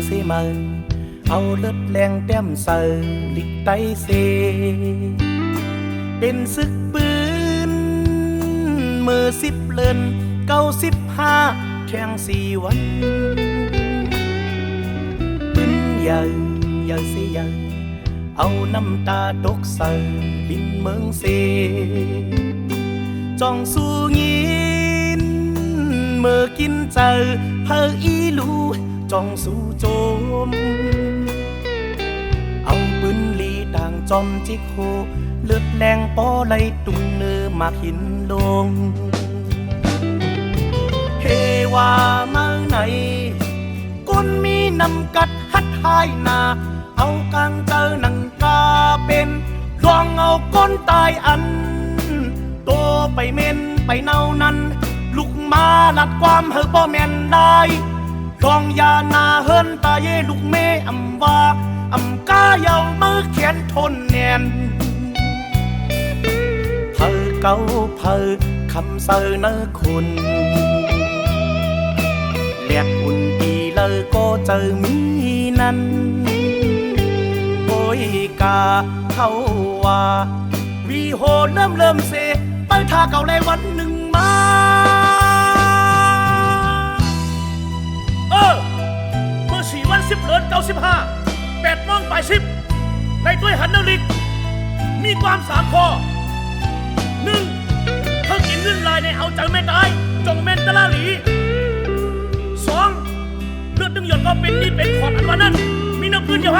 สิมาเอาเลือดแรงแต้มเสือลิกไตเซเป็นศึกปืนมือ10 เดือน95แข่ง4 วันปืนใหญ่ใหญ่สิใหญ่เอาน้ำตาตกใส่บินเมืองเซจ้องสู้ยินเมื่อกินเจอเพออีลูจ้องสู้โจมเอาปืนลีต่างจอมจิกโคเลือดแรงปอไหลตุงเนื้อมาหินลงเฮว่ามาไหนก้นมีน้ำกัดฮัดหายนาเอากลางเจอหนังกาเป็นลองเอาก้นตายอันโตไปเม่นไปเนานั้นลูกมาลัดความเฮอบ่แม่นได้ลองยานาเฮินตาเยลูกเมอำว่าอำกาเยามือเขียนทนแน่นเพอเก่าเพอคำเสนอคุณเลียดอุ่นดีเลยก็เจอมีนั้นโอยกาเขาว่าวีโหเริ่มเสไปท่าเก่าเลยวันหนึ่งมาเมื่อ4 วัน10 เดือน95 8 โมง10ในด้วยหันนลิกมีความ3 ข้อ 1. เขากินเงินลายในเอาใจไม่ตายจงเมนตะลาหลี 2. เลือดดึงหยดก็เป็นนี่เป็นขอดอันวันนั้นมีน้ำปืนเดียว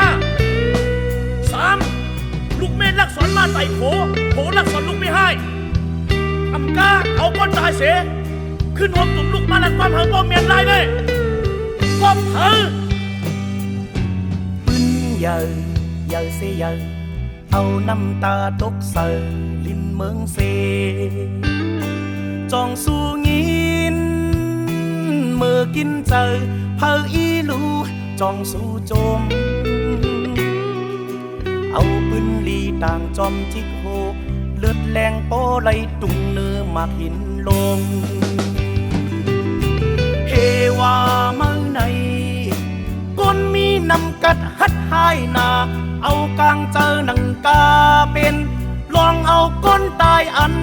3. ลูกเมนลักษรมาใส่โผลักษรลูกไม่ให้อำกาเอาก้อนตายเสขึ้นหอมตุ่มลูกมาลัดความหางป้อมเมียนลายเลยก็เผอปืนใหญ่ใหญ่เสียใหญ่เอาน้ำตาตกใส่ลิ้นเมืองเซจองสู้ยินเมื่อกินเจอเพออีลูจองสู้โจมเอาปืนลีต่างจอมจิกโฮเลือดแรงปอไหลตุงเนื้อมาหินลงเฮว่ามาไหนก้นมีน้ำกัดฮัดหายนาเอากลางเจอหนังกาเป็นลองเอาก้นตายอัน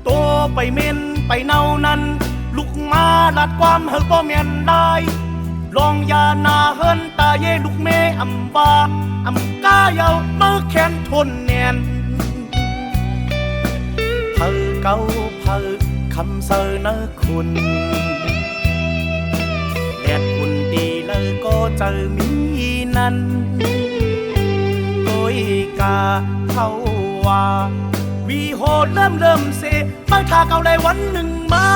โตไปเม่นไปเนานั้นลูกมาลัดความเฮอบ่แม่นได้ลองยานาเฮินตาเยลูกเมอำว่าอำกาเยามือแขนทนแน่นเพอเก่าเพอคำเสนอคุณแดดอุ่นดีเลยก็เจอมีนั้นโอยกาเขาว่าวีโหเริ่มเสไปท่าเก่าเลยวันหนึ่งมา